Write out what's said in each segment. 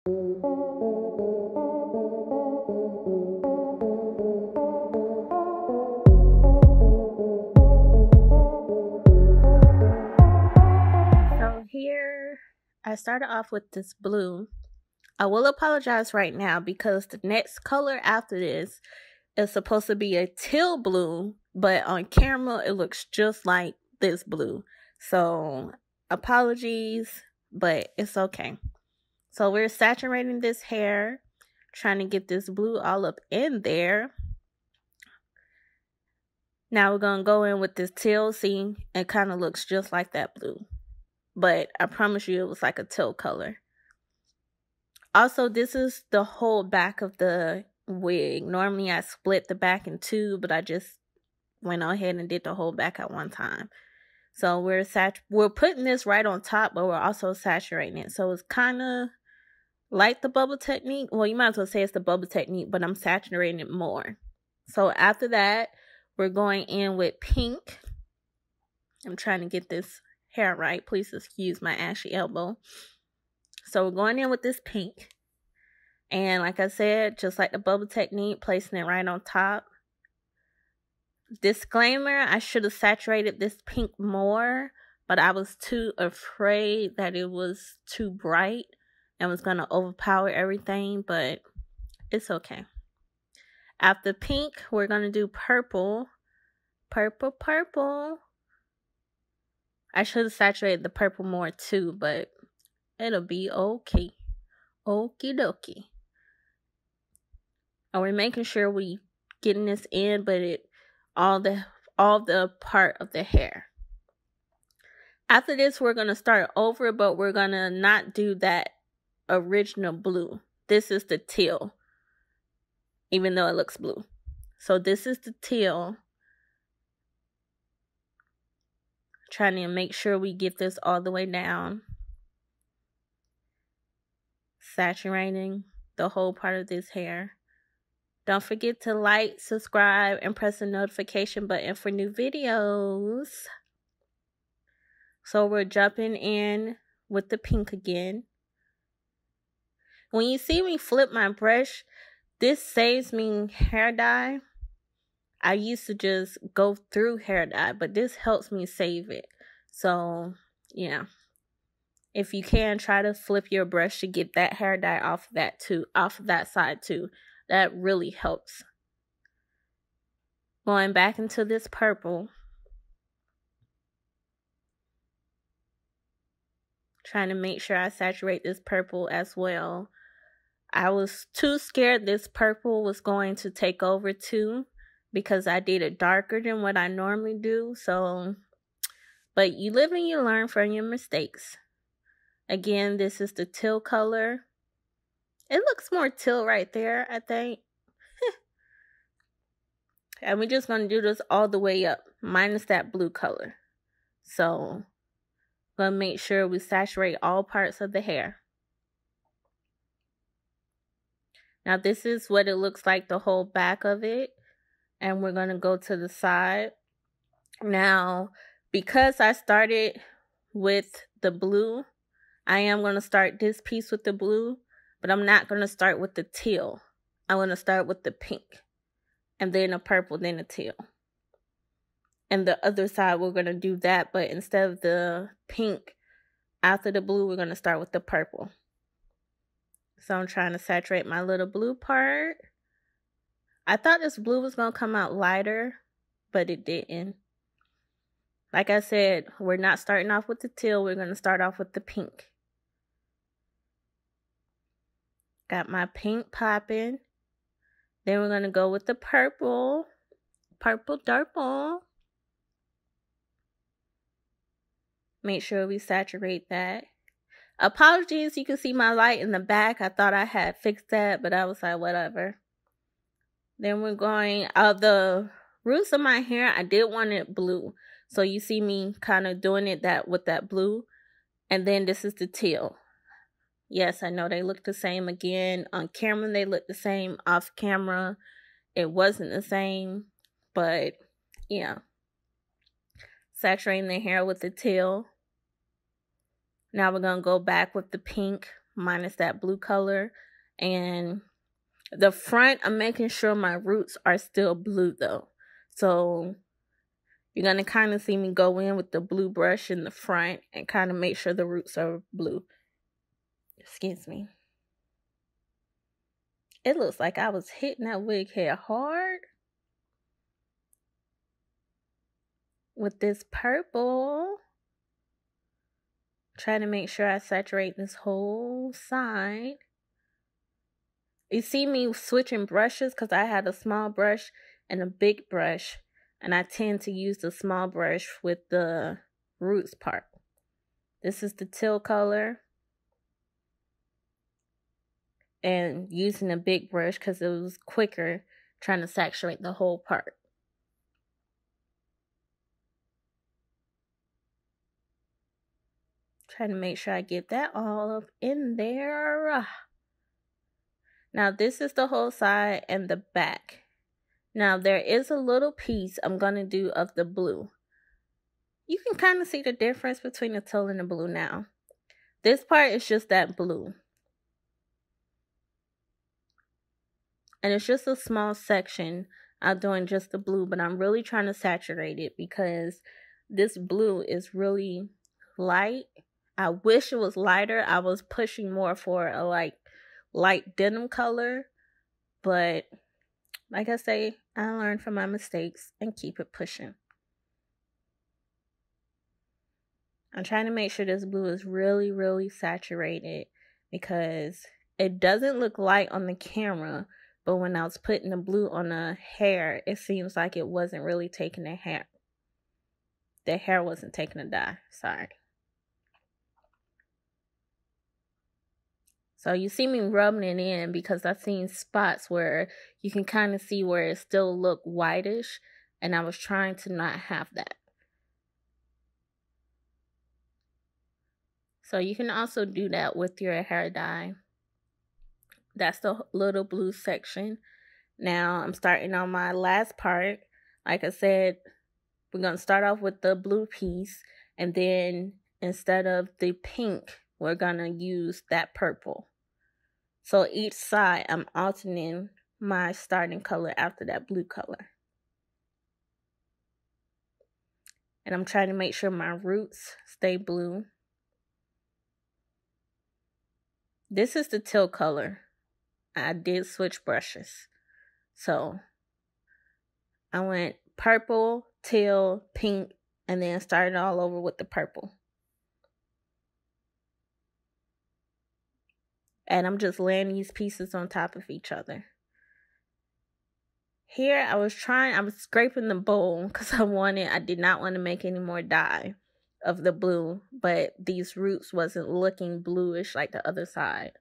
So here, I started off with this blue. I will apologize right now because the next color after this is supposed to be a teal blue, but on camera it looks just like this blue. So apologies, but it's okay. So we're saturating this hair, trying to get this blue all up in there. Now we're going to go in with this teal. See, it kind of looks just like that blue. But I promise you it was like a teal color. Also, this is the whole back of the wig. Normally I split the back in two, but I just went ahead and did the whole back at one time. So we're putting this right on top, but we're also saturating it. So it's kind of like the bubble technique. Well, you might as well say it's the bubble technique, but I'm saturating it more. So after that, we're going in with pink. I'm trying to get this hair right. Please excuse my ashy elbow. So we're going in with this pink. And like I said, just like the bubble technique, placing it right on top. Disclaimer, I should have saturated this pink more, but I was too afraid that it was too bright and was going to overpower everything, but it's okay. After pink, we're going to do purple. Purple, purple. I should have saturated the purple more too, but it'll be okay. Okie dokie. And we're making sure we getting this in, but all the part of the hair. After this, we're going to start over, but we're going to not do that original blue. This is the teal, even though it looks blue. So this is the teal. Trying to make sure we get this all the way down. Saturating the whole part of this hair. Don't forget to like, subscribe, and press the notification button for new videos. So we're jumping in with the pink again. When you see me flip my brush, this saves me hair dye. I used to just go through hair dye, but this helps me save it. So, yeah. If you can, try to flip your brush to get that hair dye off of that side too. That really helps. Going back into this purple. Trying to make sure I saturate this purple as well. I was too scared this purple was going to take over too, because I did it darker than what I normally do. So, but you live and you learn from your mistakes. Again, this is the teal color. It looks more teal right there, I think. And we're just going to do this all the way up, minus that blue color. So, going to make sure we saturate all parts of the hair. Now, this is what it looks like, the whole back of it. And we're going to go to the side. Now, because I started with the blue, I am going to start this piece with the blue. But I'm not going to start with the teal. I'm going to start with the pink. And then the purple, then the teal. And the other side, we're going to do that. But instead of the pink, after the blue, we're going to start with the purple. So I'm trying to saturate my little blue part. I thought this blue was going to come out lighter, but it didn't. Like I said, we're not starting off with the teal. We're going to start off with the pink. Got my pink popping. Then we're going to go with the purple. Purple darple. Make sure we saturate that. Apologies, you can see my light in the back. I thought I had fixed that, but I was like, whatever. Then we're going, the roots of my hair, I did want it blue. So you see me kind of doing it with that blue. And then this is the teal. Yes, I know they look the same again. On camera, they look the same. Off camera, it wasn't the same. But, yeah. Saturating the hair with the teal. Now we're going to go back with the pink, minus that blue color. And the front, I'm making sure my roots are still blue though. So you're going to kind of see me go in with the blue brush in the front and kind of make sure the roots are blue. Excuse me. It looks like I was hitting that wig hair hard with this purple. Trying to make sure I saturate this whole side. You see me switching brushes because I had a small brush and a big brush. And I tend to use the small brush with the roots part. This is the teal color. And using a big brush because it was quicker trying to saturate the whole part. Trying to make sure I get that all up in there. Now this is the whole side and the back. Now there is a little piece I'm going to do of the blue. You can kind of see the difference between the teal and the blue now. This part is just that blue. And it's just a small section. I'm doing just the blue, but I'm really trying to saturate it because this blue is really light. I wish it was lighter. I was pushing more for a light denim color, but like I say, I learned from my mistakes and keep it pushing. I'm trying to make sure this blue is really, really saturated because it doesn't look light on the camera, but when I was putting the blue on the hair, it seems like it wasn't really taking the hair. The hair wasn't taking a dye, sorry. So you see me rubbing it in because I've seen spots where you can kind of see where it still look whitish. And I was trying to not have that. So you can also do that with your hair dye. That's the little blue section. Now I'm starting on my last part. Like I said, we're going to start off with the blue piece. And then instead of the pink, we're going to use that purple. So each side, I'm alternating my starting color after that blue color. And I'm trying to make sure my roots stay blue. This is the teal color. I did switch brushes. So I went purple, teal, pink, and then started all over with the purple. And I'm just laying these pieces on top of each other. Here I was scraping the bowl because I did not want to make any more dye of the blue. But these roots wasn't looking bluish like the other side.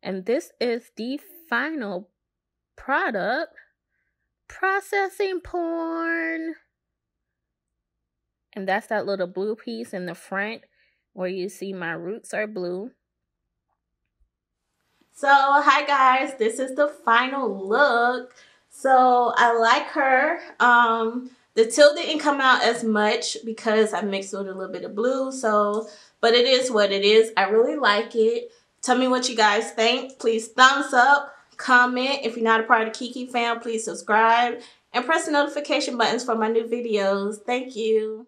And this is the final product. Processing porn. And that's that little blue piece in the front where you see my roots are blue. So, hi guys, this is the final look. So, I like her. The teal didn't come out as much because I mixed with a little bit of blue. So, but it is what it is. I really like it. Tell me what you guys think. Please thumbs up, comment. If you're not a part of Kiki fam, please subscribe and press the notification buttons for my new videos. Thank you.